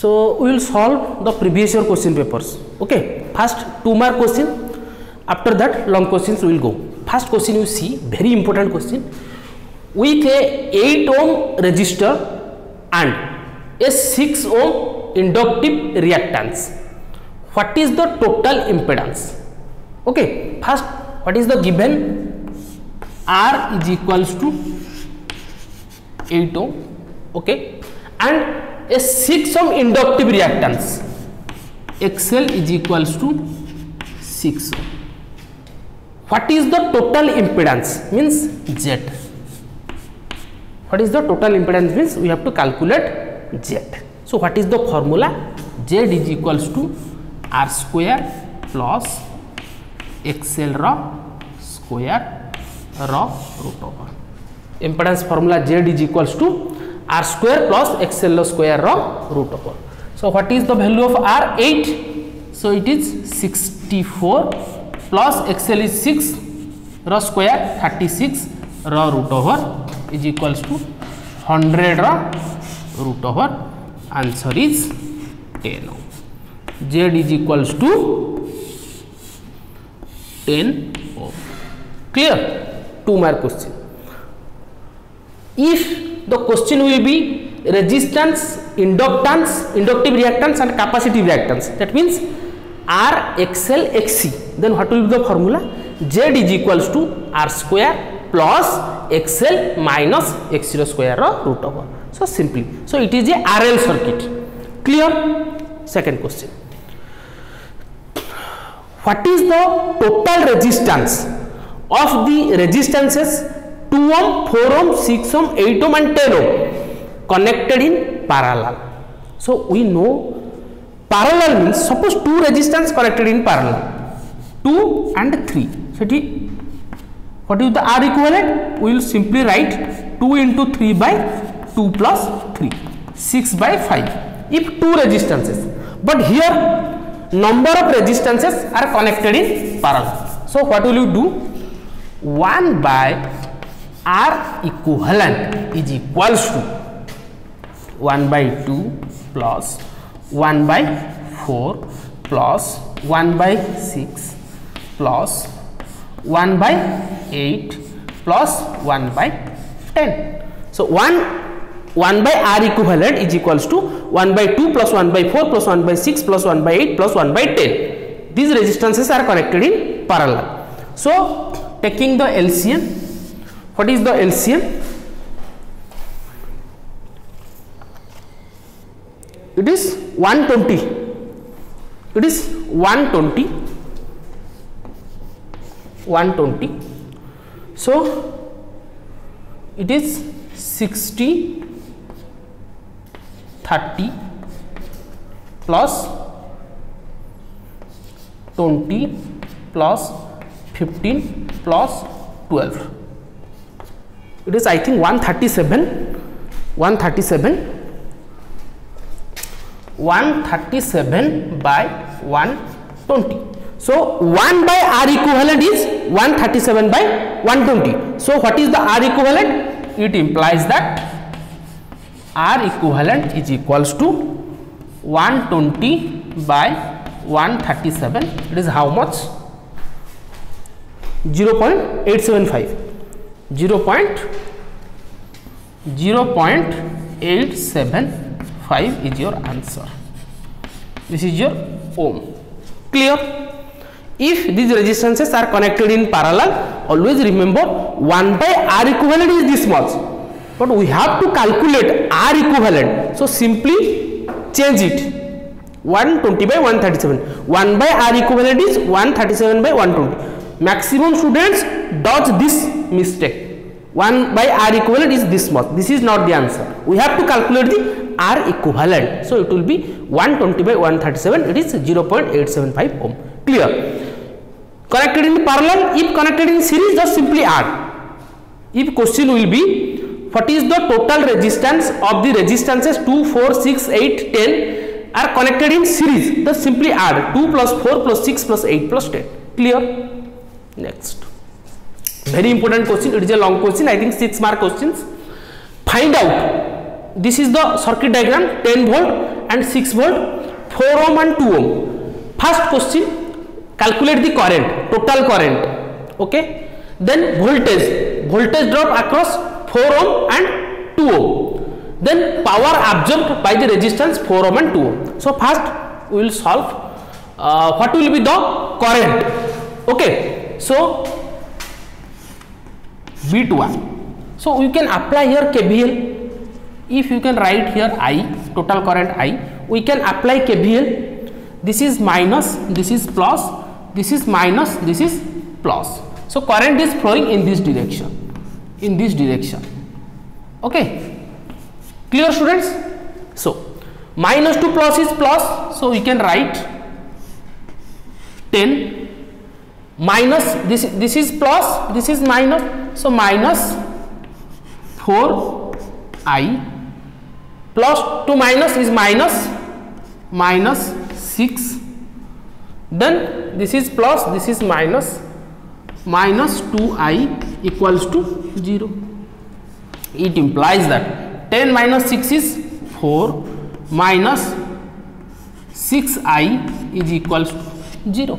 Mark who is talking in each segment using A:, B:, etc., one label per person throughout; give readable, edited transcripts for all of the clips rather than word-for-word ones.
A: So we will solve the previous year question papers. Okay, first 2 mark question, after that long questions we will go. First question you see, very important question. With a 8 ohm resistor and a 6 ohm inductive reactance, what is the total impedance? Okay, first what is the given? R is equals to 8 ohm, okay, and a 6 ohm inductive reactance, XL is equals to 6 ohm. What is the total impedance? Means Z. What is the total impedance? Means we have to calculate Z. So what is the formula? Z is equals to R square plus XL raw square raw root over. Impedance formula Z is equals to R square plus XL square raw root over. So what is the value of R? 8. So it is 64 plus XL is 6 raw square 36 raw root over is equals to 100 raw root over. Answer is 10 ohm. Z is equals to 10 ohm. Clear? 2 mark question. If the question will be resistance, inductance, inductive reactance and capacitive reactance, that means R, XL, XC, then what will be the formula? Z is equals to R square plus XL minus X0 square root over. So simply, so it is a RL circuit. Clear? Second question. What is the total resistance of the resistances 2 ohm, 4 ohm, 6 ohm, 8 ohm and 10 ohm connected in parallel? So we know parallel means suppose 2 resistance connected in parallel, 2 and 3. So what is the R equivalent? We will simply write 2 into 3 by 2 plus 3, 6 by 5. If 2 resistances, but here number of resistances are connected in parallel. So what will you do? 1 by R equivalent is equals to 1 by 2 plus 1 by 4 plus 1 by 6 plus 1 by 8 plus 1 by 10. So 1 by R equivalent is equals to 1 by 2 plus 1 by 4 plus 1 by 6 plus 1 by 8 plus 1 by 10. These resistances are connected in parallel. So taking the LCM, what is the LCM? It is 120. It is 120. 120. So it is 60, 30 plus 20 plus 15 plus 12. It is I think 137 by 120. So 1 by R equivalent is 137 by 120. So what is the R equivalent? It implies that R equivalent is equals to 120 by 137. It is how much? 0.875. 0.875 is your answer. This is your ohm. Clear? If these resistances are connected in parallel, always remember 1 by R equivalent is this much, but we have to calculate R equivalent. So simply change it. 120 by 137. 1 by R equivalent is 137 by 120. Maximum students does this mistake. 1 by R equivalent is this much. This is not the answer. We have to calculate the R equivalent. So it will be 120 by 137. It is 0.875 ohm. Clear? Connected in parallel. If connected in series, just simply add. If question will be what is the total resistance of the resistances 2, 4, 6, 8, 10 are connected in series, just simply add 2 plus 4 plus 6 plus 8 plus 10. Clear? Next. Very important question. It is a long question. I think 6 mark questions. Find out this is the circuit diagram, 10 volt and 6 volt, 4 ohm and 2 ohm. First question, calculate the current, total current, okay. Then voltage drop across 4 ohm and 2 ohm. Then power absorbed by the resistance 4 ohm and 2 ohm. So first we will solve what will be the current, okay. So V2R. So we can apply here KVL. If you can write here I, total current I, we can apply KVL. This is minus, this is plus, this is minus, this is plus. So current is flowing in this direction, okay. Clear, students? So minus to plus is plus, so we can write 10 minus, this is plus, this is minus, so minus 4I plus to minus is minus 6, then this is plus, this is minus 2I equals to 0. It implies that 10 minus 6 is 4 minus 6I is equals to 0.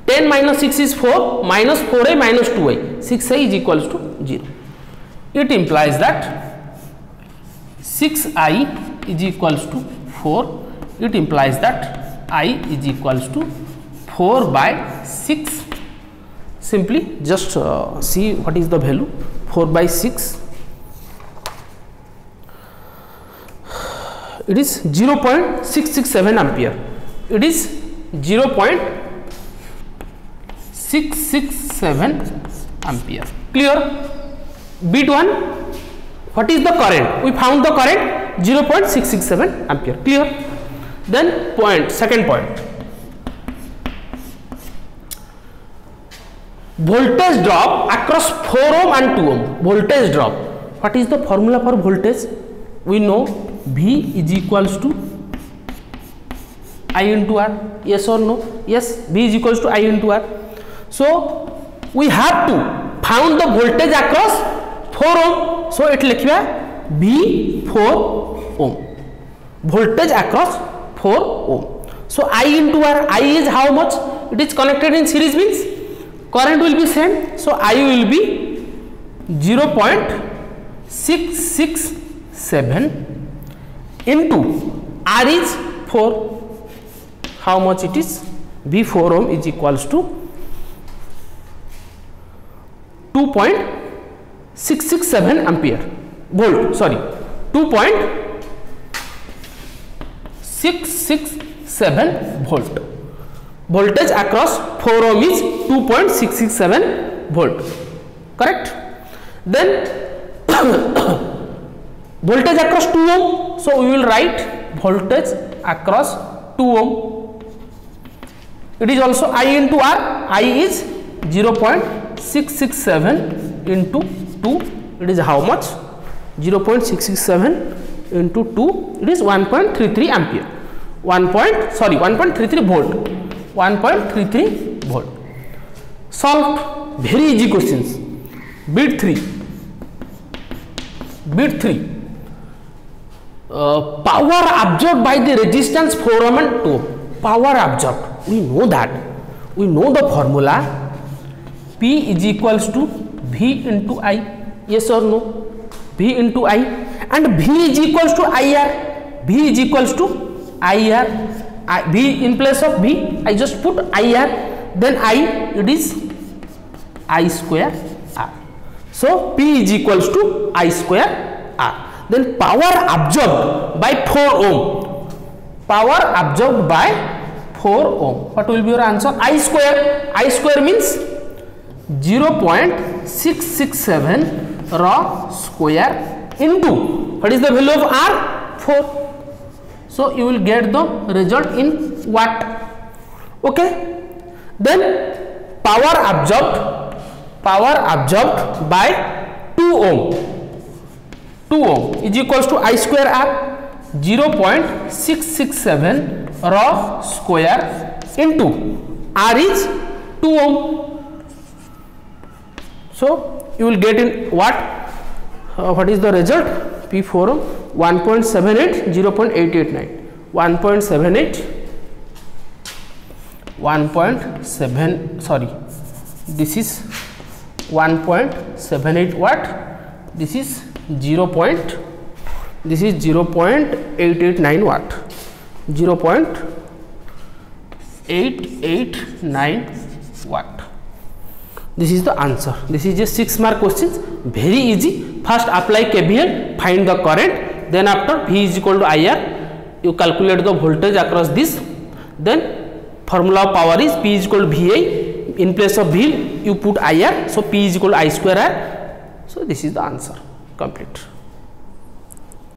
A: 10 minus 6 is 4 minus 4I minus 2I, 6I is equals to 0. It implies that 6I is equals to 4. It implies that I is equals to 4 by 6. Simply just see what is the value. 4 by 6. It is 0.667 ampere. It is 0.667 ampere. Clear? Bit 1. What is the current? We found the current 0.667 ampere. Clear? Then second point. Voltage drop across 4 ohm and 2 ohm. Voltage drop. What is the formula for voltage? We know V is equals to I into R. Yes or no? Yes, V is equals to I into R. So we have to found the voltage across 4 ohm. So it likhiba V 4 ohm. Voltage across 4 ohm. So I into R. I is how much? It is connected in series, means current will be same. So I will be 0.667 into R is 4. How much it is? V 4 ohm is equals to 2.667 ampere volt. Sorry, 2.667 volt. Voltage across 4 ohm is 2.667 volt. Correct? Then voltage across 2 ohm. So we will write voltage across 2 ohm. It is also I into R. I is 0.667 into 2. It is how much? 0.667 into 2. It is 1.33 ampere. 1.33 volt. 1.33 volt. Solved. Very easy questions. Bit 3. Bit 3. Power absorbed by the resistance 4 ohm and 2 ohm. Power absorbed. We know that. We know the formula. P is equals to V into I. Yes or no? V into I. And V is equals to IR. V is equals to IR. V in place of V, I just put IR. Then I, it is I square R. So P is equals to I square R. Then power absorbed by 4 ohm. Power absorbed by 4 ohm. What will be your answer? I square. I square means 0.667 raw square into, what is the value of R? 4. So you will get the result in watt. Okay. Then power absorbed by 2 ohm. 2 ohm is equals to I square R. 0.667 raw square into R is 2 ohm. So you will get in what? What is the result? P 4 ohm. 1.78 0.889 1.78 1.7 sorry, this is 1.78 watt, this is 0.889 watt, 0.889 watt. This is the answer. This is a 6 mark question, very easy. First apply KVL, find the current, then after V is equal to IR, you calculate the voltage across this, then formula of power is P is equal to VI, in place of V you put IR, so P is equal to I square R. So this is the answer, complete.